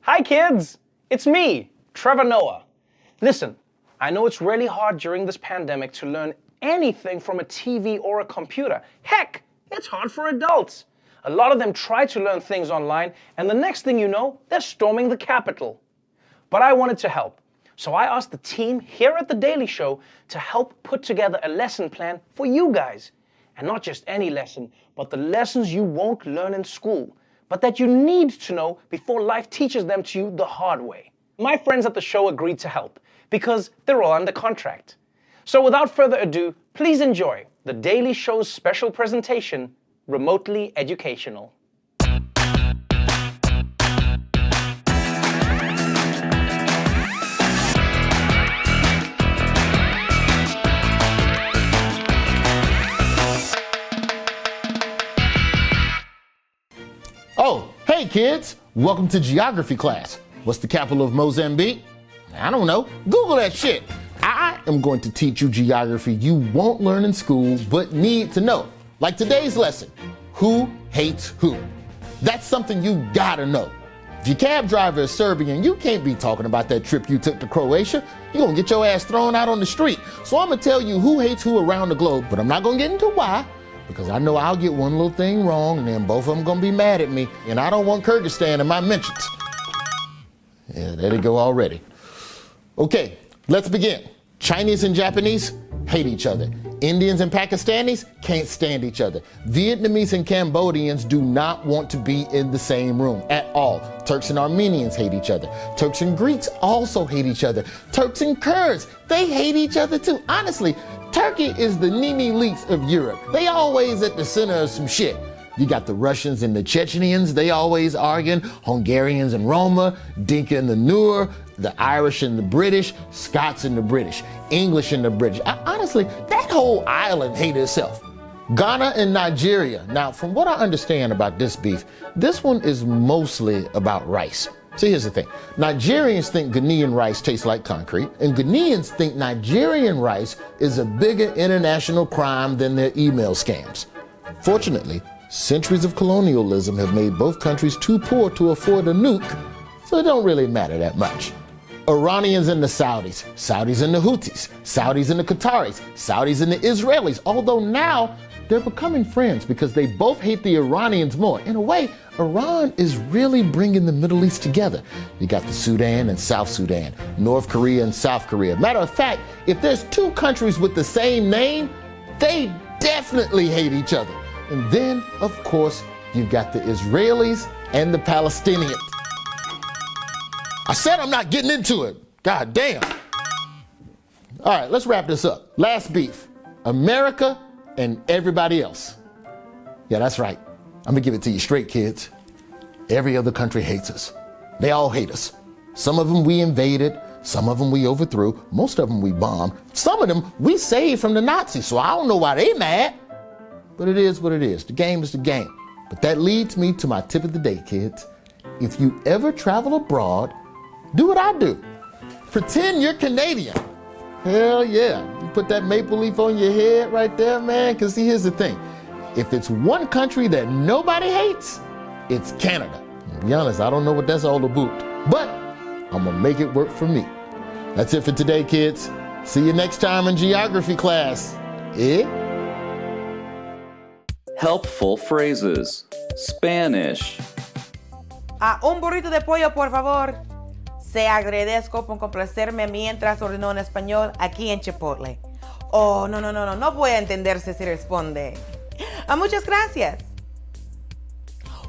Hi kids, it's me, Trevor Noah. Listen, I know it's really hard during this pandemic to learn anything from a TV or a computer. Heck, it's hard for adults. A lot of them try to learn things online, and the next thing you know, they're storming the Capitol. But I wanted to help, so I asked the team here at The Daily Show to help put together a lesson plan for you guys. And not just any lesson, but the lessons you won't learn in school, but that you need to know before life teaches them to you the hard way. My friends at the show agreed to help, because they're all under contract. So without further ado, please enjoy The Daily Show's special presentation, Remotely Educational. Oh, hey kids, welcome to geography class. What's the capital of Mozambique? I don't know, Google that shit. I am going to teach you geography you won't learn in school but need to know. Like today's lesson, who hates who? That's something you gotta know. If your cab driver is Serbian, you can't be talking about that trip you took to Croatia. You're gonna get your ass thrown out on the street. So I'm gonna tell you who hates who around the globe, but I'm not gonna get into why, because I know I'll get one little thing wrong and then both of them gonna be mad at me, and I don't want Kyrgyzstan in my mentions. Yeah, there they go already. Okay, let's begin. Chinese and Japanese hate each other. Indians and Pakistanis can't stand each other. Vietnamese and Cambodians do not want to be in the same room at all. Turks and Armenians hate each other. Turks and Greeks also hate each other. Turks and Kurds, they hate each other too. Honestly, Turkey is the Nene Leaks of Europe. They always at the center of some shit. You got the Russians and the Chechenians, they always arguing. Hungarians and Roma, Dinka and the Nur, the Irish and the British, Scots and the British, English and the British. Honestly, that whole island hates itself. Ghana and Nigeria. Now, from what I understand about this beef, this one is mostly about rice. See, here's the thing. Nigerians think Ghanaian rice tastes like concrete, and Ghanaians think Nigerian rice is a bigger international crime than their email scams. Fortunately, centuries of colonialism have made both countries too poor to afford a nuke, so it don't really matter that much. Iranians and the Saudis, Saudis and the Houthis, Saudis and the Qataris, Saudis and the Israelis, although now they're becoming friends because they both hate the Iranians more. In a way, Iran is really bringing the Middle East together. You got the Sudan and South Sudan, North Korea and South Korea. Matter of fact, if there's two countries with the same name, they definitely hate each other. And then, of course, you've got the Israelis and the Palestinians. I said I'm not getting into it. God damn. All right, let's wrap this up. Last beef, America and everybody else. Yeah, that's right. I'm gonna give it to you straight, kids. Every other country hates us. They all hate us. Some of them we invaded, some of them we overthrew, most of them we bombed, some of them we saved from the Nazis, so I don't know why they mad. But it is what it is. The game is the game. But that leads me to my tip of the day, kids. If you ever travel abroad, do what I do. Pretend you're Canadian. Hell yeah. You put that maple leaf on your head right there, man, because see, here's the thing. If it's one country that nobody hates, it's Canada. To be honest, I don't know what that's all about, but I'm gonna make it work for me. That's it for today, kids. See you next time in geography class. Eh? Helpful phrases. Spanish. Un burrito de pollo, por favor. Se agradezco por complacerme mientras ordeno en español aquí en Chipotle. Oh, no voy a entenderse si responde. Muchas gracias.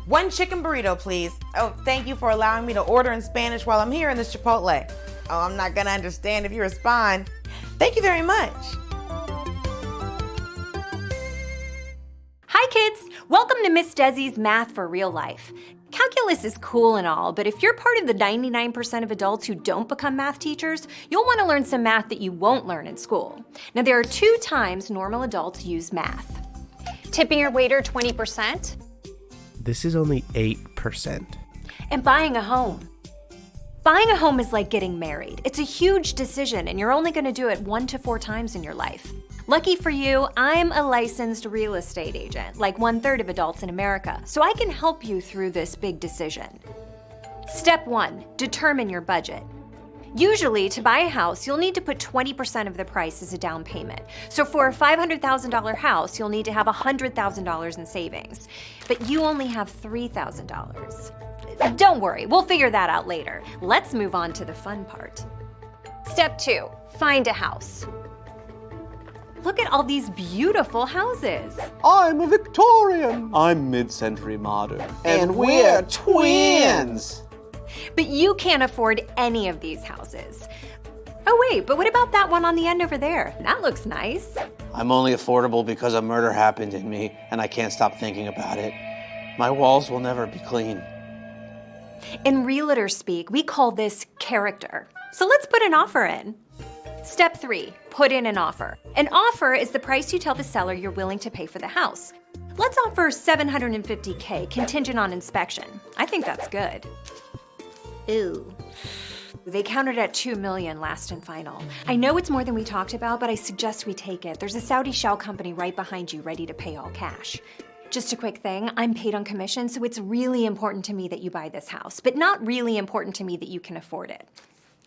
One chicken burrito, please. Oh, thank you for allowing me to order in Spanish while I'm here in this Chipotle. Oh, I'm not gonna understand if you respond. Thank you very much. Hi kids, welcome to Miss Desi's Math for Real Life. Calculus is cool and all, but if you're part of the 99% of adults who don't become math teachers, you'll want to learn some math that you won't learn in school. Now there are 2 times normal adults use math. Tipping your waiter 20%. This is only 8%. And buying a home. Buying a home is like getting married. It's a huge decision and you're only going to do it 1 to 4 times in your life. Lucky for you, I'm a licensed real estate agent, like 1/3 of adults in America, so I can help you through this big decision. Step 1, determine your budget. Usually, to buy a house, you'll need to put 20% of the price as a down payment. So for a $500,000 house, you'll need to have $100,000 in savings. But you only have $3,000. Don't worry, we'll figure that out later. Let's move on to the fun part. Step 2, find a house. Look at all these beautiful houses. I'm a Victorian. I'm mid-century modern. And we're twins. But you can't afford any of these houses. Oh wait, but what about that one on the end over there? That looks nice. I'm only affordable because a murder happened in me, and I can't stop thinking about it. My walls will never be clean. In realtor speak, we call this character. So let's put an offer in. Step 3, put in an offer. An offer is the price you tell the seller you're willing to pay for the house. Let's offer $750K contingent on inspection. I think that's good. Ooh. They countered at $2 million last and final. I know it's more than we talked about, but I suggest we take it. There's a Saudi shell company right behind you ready to pay all cash. Just a quick thing, I'm paid on commission, so it's really important to me that you buy this house, but not really important to me that you can afford it.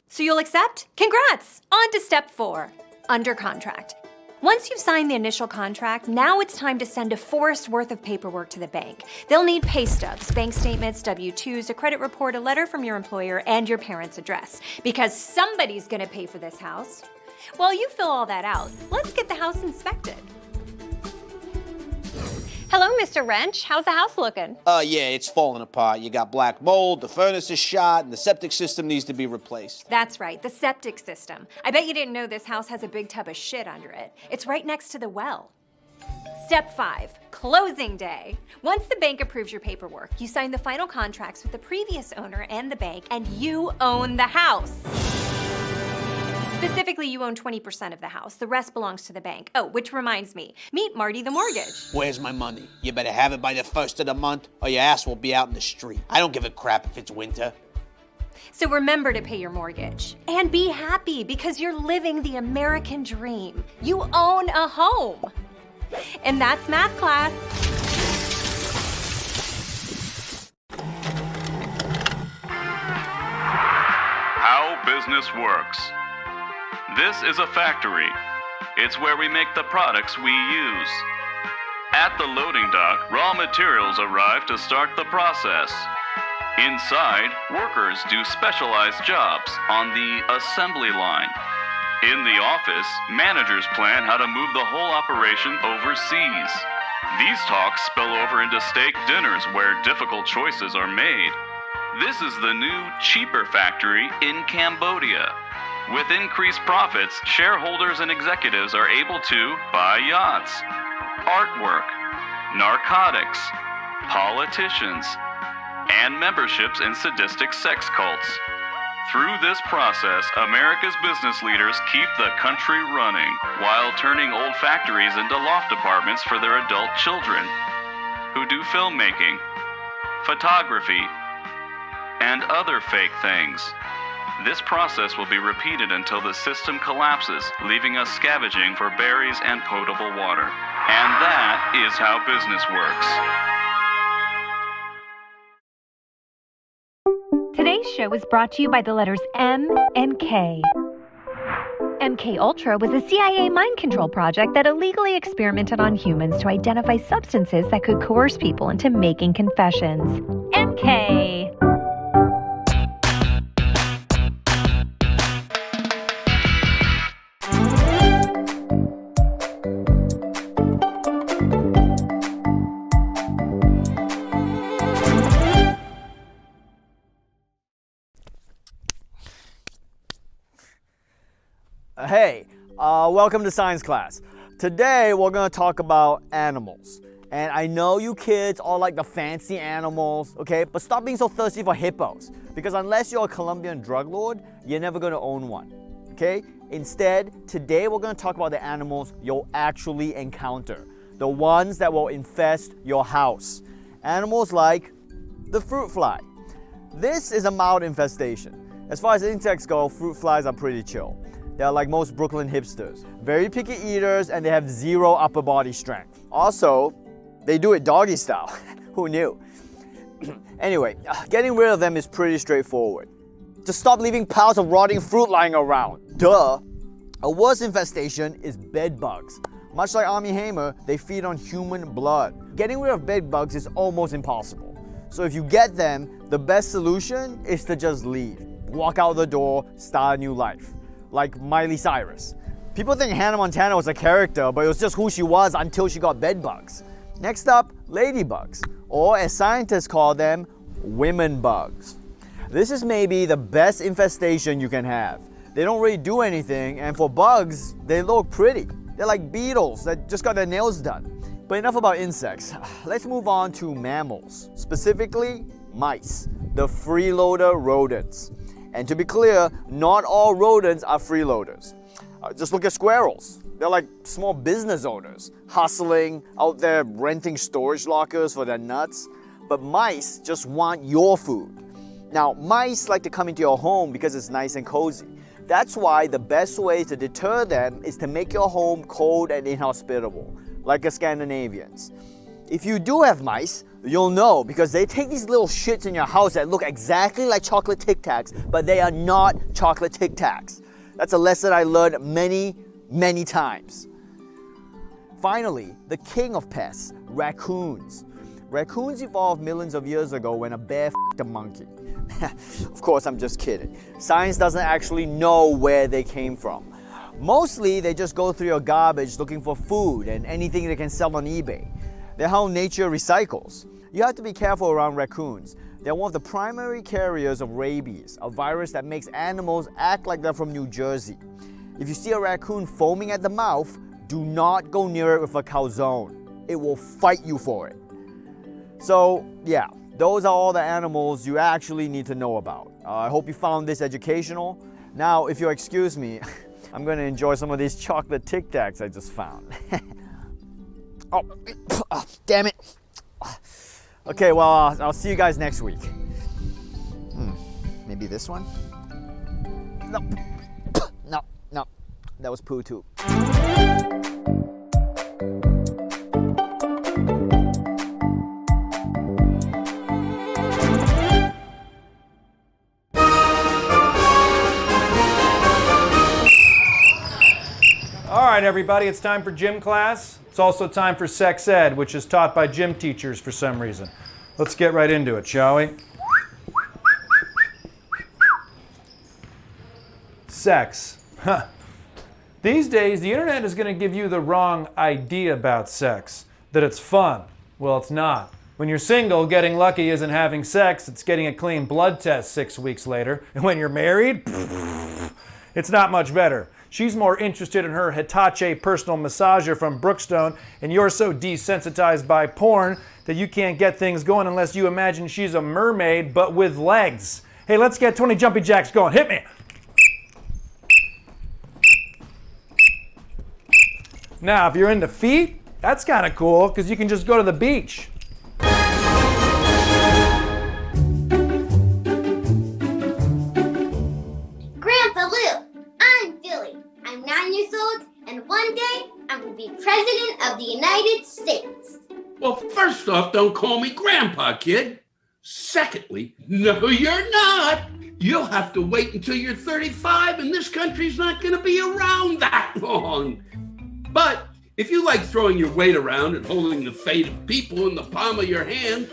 So you'll accept? Congrats! On to step 4, under contract. Once you've signed the initial contract, now it's time to send a forest's worth of paperwork to the bank. They'll need pay stubs, bank statements, W-2s, a credit report, a letter from your employer, and your parents' address. Because somebody's gonna pay for this house. While you fill all that out, let's get the house inspected. Hello, Mr. Wrench. How's the house looking? Yeah, it's falling apart. You got black mold, the furnace is shot, and the septic system needs to be replaced. That's right, the septic system. I bet you didn't know this house has a big tub of shit under it. It's right next to the well. Step 5, closing day. Once the bank approves your paperwork, you sign the final contracts with the previous owner and the bank, and you own the house. Specifically, you own 20% of the house. The rest belongs to the bank. Oh, which reminds me, meet Marty the mortgage. Where's my money? You better have it by the 1st of the month, or your ass will be out in the street. I don't give a crap if it's winter. So remember to pay your mortgage. And be happy, because you're living the American dream. You own a home. And that's math class. How business works. This is a factory. It's where we make the products we use. At the loading dock, raw materials arrive to start the process. Inside, workers do specialized jobs on the assembly line. In the office, managers plan how to move the whole operation overseas. These talks spill over into steak dinners where difficult choices are made. This is the new, cheaper factory in Cambodia. With increased profits, shareholders and executives are able to buy yachts, artwork, narcotics, politicians, and memberships in sadistic sex cults. Through this process, America's business leaders keep the country running while turning old factories into loft apartments for their adult children, who do filmmaking, photography, and other fake things. This process will be repeated until the system collapses, leaving us scavenging for berries and potable water. And that is how business works. Today's show was brought to you by the letters M and K. MK Ultra was a CIA mind control project that illegally experimented on humans to identify substances that could coerce people into making confessions. MK. Hey, welcome to science class. Today we're gonna talk about animals. And I know you kids all like the fancy animals, okay? But stop being so thirsty for hippos. Because unless you're a Colombian drug lord, you're never gonna own one, okay? Instead, today we're gonna talk about the animals you'll actually encounter. The ones that will infest your house. Animals like the fruit fly. This is a mild infestation. As far as insects go, fruit flies are pretty chill. They're like most Brooklyn hipsters. Very picky eaters, and they have zero upper body strength. Also, they do it doggy style. Who knew? Anyway, getting rid of them is pretty straightforward. Just stop leaving piles of rotting fruit lying around. Duh! A worse infestation is bed bugs. Much like Armie Hammer, they feed on human blood. Getting rid of bed bugs is almost impossible. So if you get them, the best solution is to just leave. Walk out the door, start a new life. Like Miley Cyrus. People think Hannah Montana was a character, but it was just who she was until she got bed bugs. Next up, ladybugs, or as scientists call them, women bugs. This is maybe the best infestation you can have. They don't really do anything, and for bugs, they look pretty. They're like beetles that just got their nails done. But enough about insects. Let's move on to mammals, specifically mice, the freeloader rodents. And to be clear, not all rodents are freeloaders. Just look at squirrels. They're like small business owners, hustling, out there renting storage lockers for their nuts. But mice just want your food. Now, mice like to come into your home because it's nice and cozy. That's why the best way to deter them is to make your home cold and inhospitable, like the Scandinavians. If you do have mice, you'll know because they take these little shits in your house that look exactly like chocolate Tic Tacs, but they are not chocolate Tic Tacs. That's a lesson I learned many times. Finally, the king of pests, raccoons. Raccoons evolved millions of years ago when a bear f***ed a monkey. Of course, I'm just kidding. Science doesn't actually know where they came from. Mostly, they just go through your garbage looking for food and anything they can sell on eBay. They're how nature recycles. You have to be careful around raccoons. They're one of the primary carriers of rabies, a virus that makes animals act like they're from New Jersey. If you see a raccoon foaming at the mouth, do not go near it with a calzone. It will fight you for it. So, yeah. Those are all the animals you actually need to know about. I hope you found this educational. Now, if you'll excuse me, I'm going to enjoy some of these chocolate Tic Tacs I just found. Oh, damn it. Okay, well, I'll see you guys next week. Maybe this one? No. That was poo too. All right, everybody, it's time for gym class. It's also time for sex ed, which is taught by gym teachers for some reason. Let's get right into it, shall we? Sex. Huh. These days, the internet is going to give you the wrong idea about sex, that it's fun. Well, it's not. When you're single, getting lucky isn't having sex, it's getting a clean blood test 6 weeks later. And when you're married, it's not much better. She's more interested in her Hitachi personal massager from Brookstone, and you're so desensitized by porn that you can't get things going unless you imagine she's a mermaid, but with legs. Hey, let's get 20 jumpy jacks going. Hit me! Now, if you're into feet, that's kind of cool, because you can just go to the beach. Grandpa Lou, I'm Billy. I'm 9 years old, and one day I will be President of the United States. Well, first off, don't call me Grandpa, kid. Secondly, no, you're not. You'll have to wait until you're 35, and this country's not going to be around that long. But if you like throwing your weight around and holding the fate of people in the palm of your hand,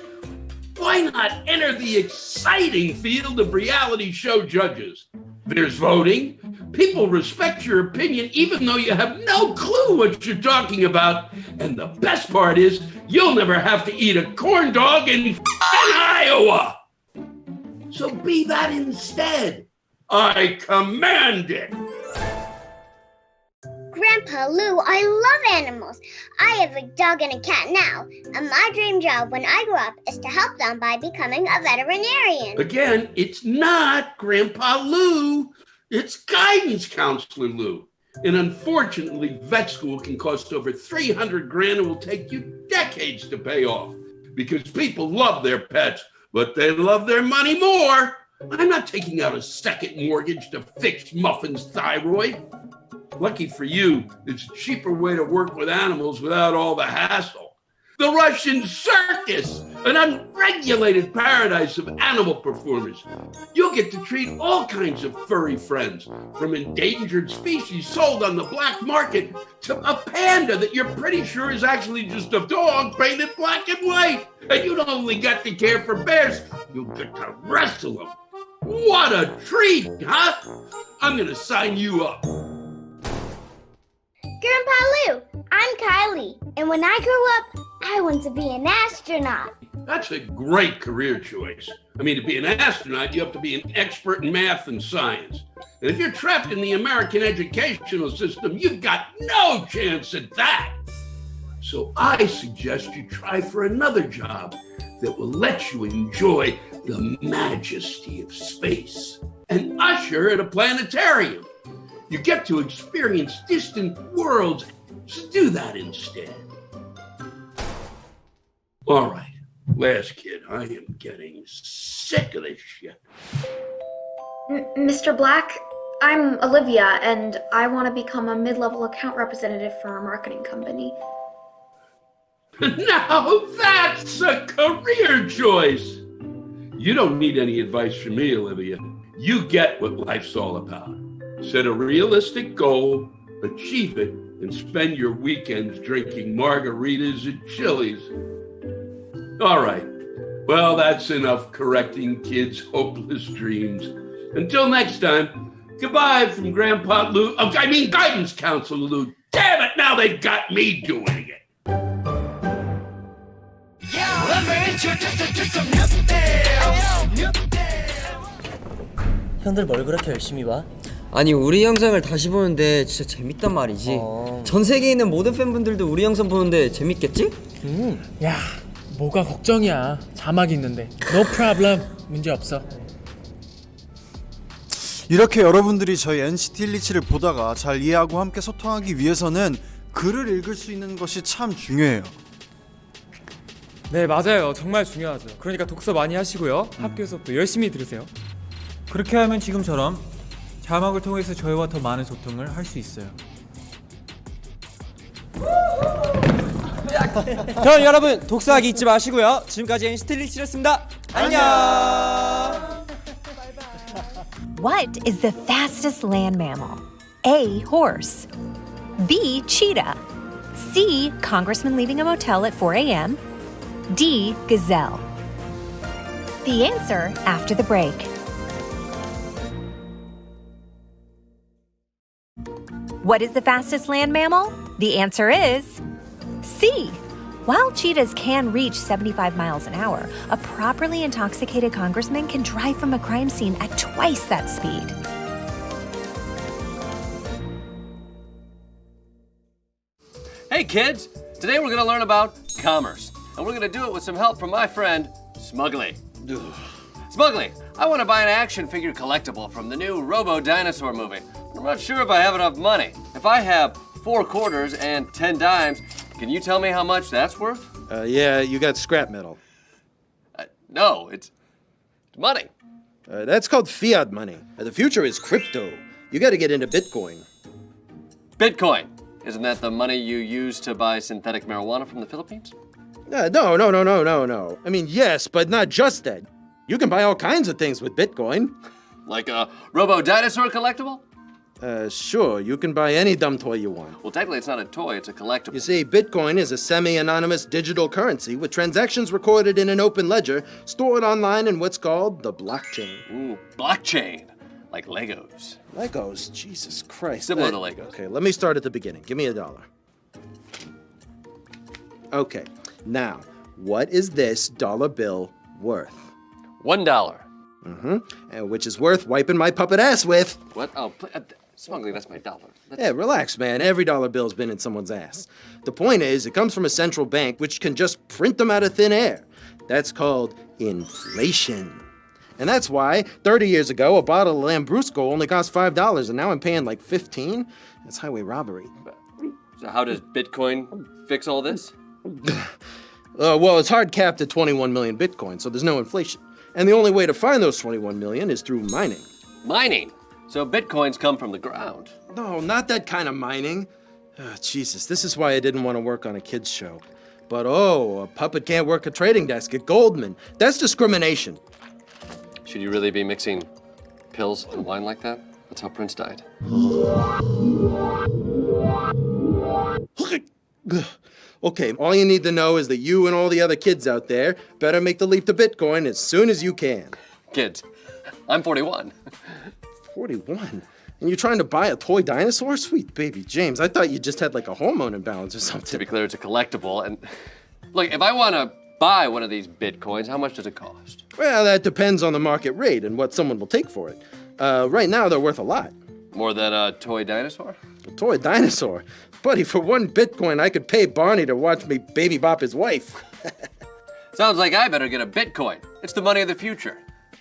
why not enter the exciting field of reality show judges? There's voting. People respect your opinion even though you have no clue what you're talking about. And the best part is you'll never have to eat a corn dog in Iowa. So be that instead. I command it. Grandpa Lou, I love animals. I have a dog and a cat now, and my dream job when I grow up is to help them by becoming a veterinarian. Again, it's not Grandpa Lou. It's guidance counselor Lou. And unfortunately, vet school can cost over $300,000 and will take you decades to pay off. Because people love their pets, but they love their money more. I'm not taking out a second mortgage to fix Muffin's thyroid. Lucky for you, it's a cheaper way to work with animals without all the hassle. the Russian circus, an unregulated paradise of animal performers. You'll get to treat all kinds of furry friends, from endangered species sold on the black market to a panda that you're pretty sure is actually just a dog painted black and white. And you don't only get to care for bears, you'll get to wrestle them. What a treat, huh? I'm gonna sign you up. Grandpa Lou, I'm Kylie, and when I grow up, I want to be an astronaut. That's a great career choice. I mean, to be an astronaut, you have to be an expert in math and science. And if you're trapped in the American educational system, you've got no chance at that. So I suggest you try for another job that will let you enjoy the majesty of space. An usher at a planetarium. You get to experience distant worlds. So do that instead. All right, last kid, I am getting sick of this shit. Mr. Black, I'm Olivia, and I want to become a mid-level account representative for our marketing company. Now that's a career choice. You don't need any advice from me, Olivia. You get what life's all about. Set a realistic goal, achieve it, and spend your weekends drinking margaritas at Chili's. All right. Well, that's enough correcting kids' hopeless dreams. Until next time, goodbye from Grandpa Lou. Guidance Counselor Lou. Damn it, now they've got me doing it. 형들 뭘 그렇게 열심히 봐? 아니 우리 영상을 다시 보는데 진짜 재밌단 말이지. 전 세계에 있는 모든 팬분들도 우리 영상 보는데 재밌겠지? 야, 뭐가 걱정이야. 자막이 있는데. No problem. 문제 없어. 이렇게 여러분들이 저희 NCT 127을 보다가 잘 이해하고 함께 소통하기 위해서는 글을 읽을 수 있는 것이 참 중요해요. 네, 맞아요. 정말 중요하죠. 그러니까 독서 많이 하시고요. 학교 수업도 열심히 들으세요. 그렇게 하면 지금처럼 자막을 통해서 저희와 더 많은 소통을 할 수 있어요. 그럼 여러분 독서하기 잊지 마시고요. 지금까지 NCT 127이었습니다. 안녕. What is the fastest land mammal? A. Horse. B. Cheetah. C. Congressman leaving a motel at 4 a.m. D. Gazelle. The answer after the break. What is the fastest land mammal? The answer is C. While cheetahs can reach 75 miles an hour, a properly intoxicated congressman can drive from a crime scene at twice that speed. Hey kids, today we're gonna learn about commerce, and we're gonna do it with some help from my friend, Smuggly. Smuggly, I wanna buy an action figure collectible from the new Robo Dinosaur movie. I'm not sure if I have enough money. If I have 4 quarters and 10 dimes, can you tell me how much that's worth? Yeah, you got scrap metal. No, it's money. That's called fiat money. The future is crypto. You gotta get into Bitcoin. Bitcoin. Isn't that the money you use to buy synthetic marijuana from the Philippines? No. I mean, yes, but not just that. You can buy all kinds of things with Bitcoin. Like a Robo Dinosaur collectible? Sure, you can buy any dumb toy you want. Well, technically it's not a toy, it's a collectible. You see, Bitcoin is a semi-anonymous digital currency with transactions recorded in an open ledger, stored online in what's called the blockchain. Ooh, blockchain. Like Legos. Legos? Jesus Christ. Similar to Legos. Okay, let me start at the beginning. Give me $1. Okay, now, what is this dollar bill worth? $1. And which is worth wiping my puppet ass with. What? Oh, Smuggly, that's my dollar. Yeah, relax, man. Every dollar bill's been in someone's ass. The point is, it comes from a central bank which can just print them out of thin air. That's called inflation. And that's why 30 years ago, a bottle of Lambrusco only cost $5, and now I'm paying like 15. That's highway robbery. So how does Bitcoin fix all this? Well, it's hard capped at 21 million Bitcoin, so there's no inflation. And the only way to find those 21 million is through mining. Mining? So Bitcoins come from the ground? No, not that kind of mining. Jesus, this is why I didn't want to work on a kids show. But a puppet can't work a trading desk at Goldman. That's discrimination. Should you really be mixing pills and wine like that? That's how Prince died. Okay, all you need to know is that you and all the other kids out there better make the leap to Bitcoin as soon as you can. Kids, I'm 41. 41? And you're trying to buy a toy dinosaur? Sweet baby James, I thought you just had like a hormone imbalance or something. To be clear, it's a collectible. And look, if I want to buy one of these Bitcoins, how much does it cost? Well, that depends on the market rate and what someone will take for it. Right now, they're worth a lot. More than a toy dinosaur? A toy dinosaur? Buddy, for 1 Bitcoin, I could pay Barney to watch me baby bop his wife. Sounds like I better get a Bitcoin. It's the money of the future.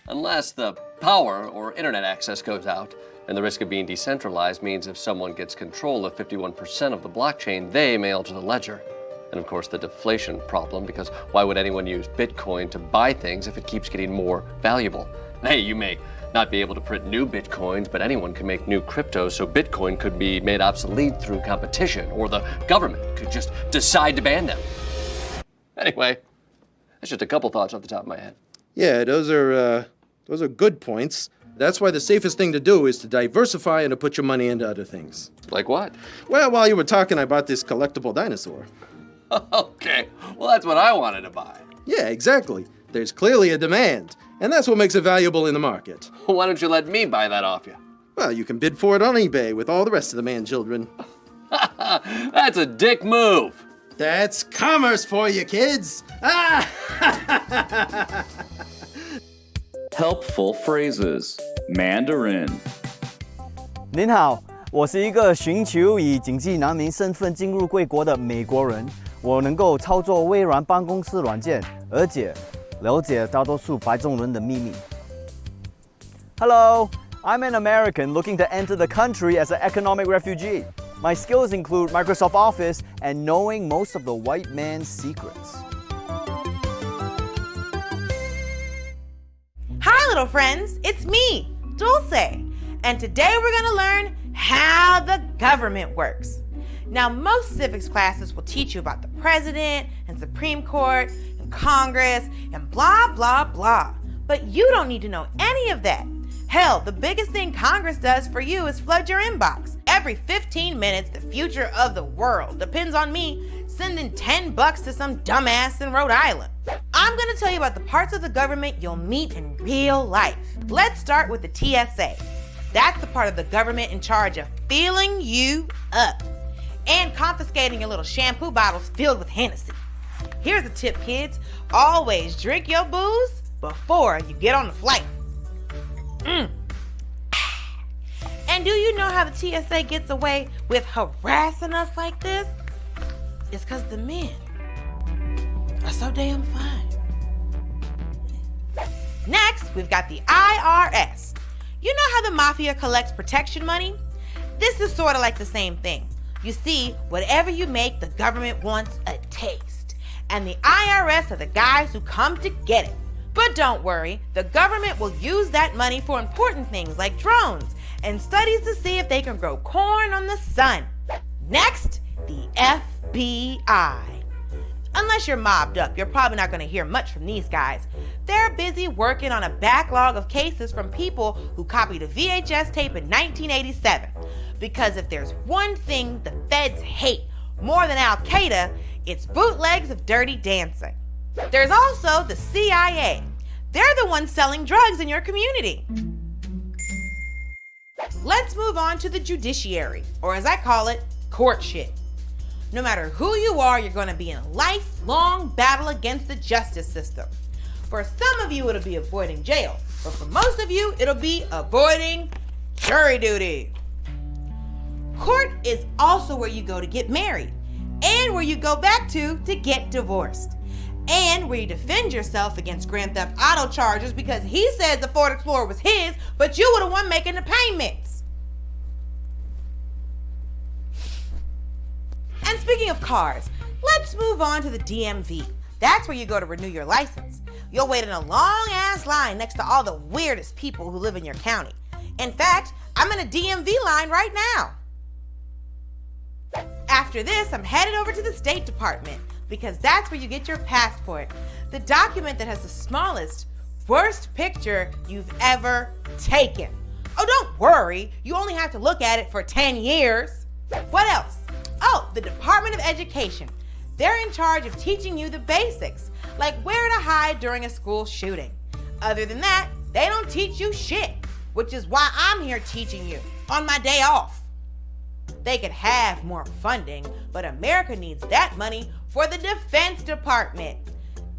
Unless the power or internet access goes out, and the risk of being decentralized means if someone gets control of 51% of the blockchain, they may alter the ledger. And of course, the deflation problem, because why would anyone use Bitcoin to buy things if it keeps getting more valuable? Hey, you may not be able to print new Bitcoins, but anyone can make new cryptos, so Bitcoin could be made obsolete through competition, or the government could just decide to ban them. Anyway, that's just a couple thoughts off the top of my head. Yeah, those are good points. That's why the safest thing to do is to diversify and to put your money into other things. Like what? Well, while you were talking, I bought this collectible dinosaur. Okay, well, that's what I wanted to buy. Yeah, exactly. There's clearly a demand, and that's what makes it valuable in the market. Why don't you let me buy that off you? Well, you can bid for it on eBay with all the rest of the man-children. That's a dick move. That's commerce for you, kids. Helpful phrases. Mandarin. 您好，我是一个寻求以经济难民身份进入贵国的美国人。我能够操作微软办公室软件，而且了解大多数白种人的秘密。Hello, I'm an American looking to enter the country as an economic refugee. My skills include Microsoft Office and knowing most of the white man's secrets. Hi, little friends. It's me, Dulce. And today we're going to learn how the government works. Now, most civics classes will teach you about the president and Supreme Court and Congress and blah, blah, blah. But you don't need to know any of that. Hell, the biggest thing Congress does for you is flood your inbox. Every 15 minutes, the future of the world depends on me sending $10 to some dumbass in Rhode Island. I'm gonna tell you about the parts of the government you'll meet in real life. Let's start with the TSA. That's the part of the government in charge of filling you up and confiscating your little shampoo bottles filled with Hennessy. Here's a tip, kids. Always drink your booze before you get on the flight. And do you know how the TSA gets away with harassing us like this? It's because the men are so damn fine. Next, we've got the IRS. You know how the mafia collects protection money? This is sort of like the same thing. You see, whatever you make, the government wants a taste. And the IRS are the guys who come to get it. But don't worry, the government will use that money for important things like drones and studies to see if they can grow corn on the sun. Next, the FBI. Unless you're mobbed up, you're probably not going to hear much from these guys. They're busy working on a backlog of cases from people who copied a VHS tape in 1987. Because if there's one thing the feds hate more than Al-Qaeda, it's bootlegs of Dirty Dancing. There's also the CIA. They're the ones selling drugs in your community. Let's move on to the judiciary, or as I call it, court shit. No matter who you are, you're going to be in a lifelong battle against the justice system. For some of you, it'll be avoiding jail, but for most of you, it'll be avoiding jury duty. Court is also where you go to get married, and where you go back to get divorced, and where you defend yourself against Grand Theft Auto charges because he said the Ford Explorer was his, but you were the one making the payments. And speaking of cars, let's move on to the DMV. That's where you go to renew your license. You'll wait in a long-ass line next to all the weirdest people who live in your county. In fact, I'm in a DMV line right now. After this, I'm headed over to the State Department because that's where you get your passport, the document that has the smallest, worst picture you've ever taken. Oh, don't worry, you only have to look at it for 10 years. What else? Oh, the Department of Education. They're in charge of teaching you the basics, like where to hide during a school shooting. Other than that, they don't teach you shit, which is why I'm here teaching you on my day off. They could have more funding, but America needs that money for the Defense Department.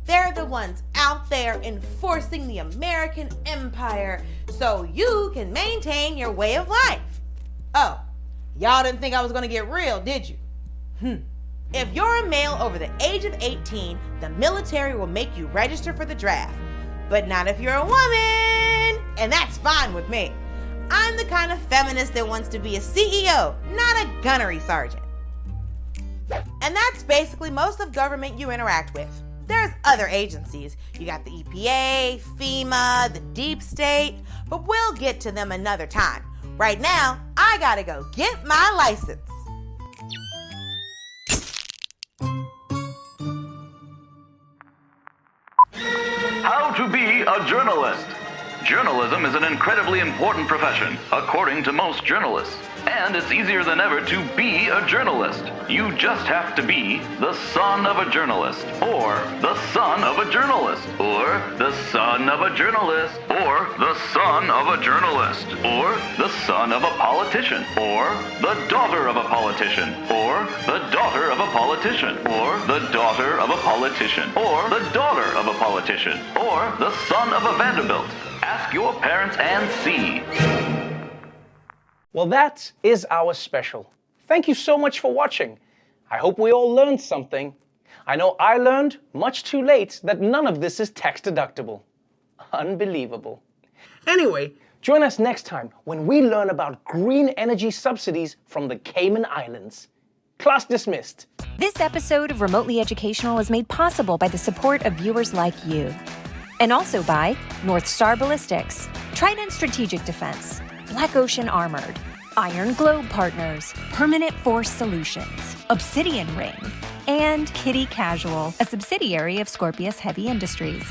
They're the ones out there enforcing the American empire so you can maintain your way of life. Oh, y'all didn't think I was gonna get real, did you? If you're a male over the age of 18, the military will make you register for the draft. But not if you're a woman, and that's fine with me. I'm the kind of feminist that wants to be a CEO, not a gunnery sergeant. And that's basically most of government you interact with. There's other agencies. You got the EPA, FEMA, the deep state, but we'll get to them another time. Right now, I gotta go get my license. How to be a journalist. Journalism is an incredibly important profession, according to most journalists. And it's easier than ever to be a journalist. You just have to be the son of a journalist, or the son of a journalist, or the son of a journalist, or the son of a journalist, or the son of a politician, or the daughter of a politician, or the daughter of a politician, or the daughter of a politician, or the daughter of a politician, or the son of a Vanderbilt. Ask your parents and see. Well, that is our special. Thank you so much for watching. I hope we all learned something. I know I learned, much too late, that none of this is tax deductible. Unbelievable. Anyway, join us next time when we learn about green energy subsidies from the Cayman Islands. Class dismissed. This episode of Remotely Educational is made possible by the support of viewers like you. And also by North Star Ballistics, Trident Strategic Defense, Black Ocean Armored, Iron Globe Partners, Permanent Force Solutions, Obsidian Ring, and Kitty Casual, a subsidiary of Scorpius Heavy Industries.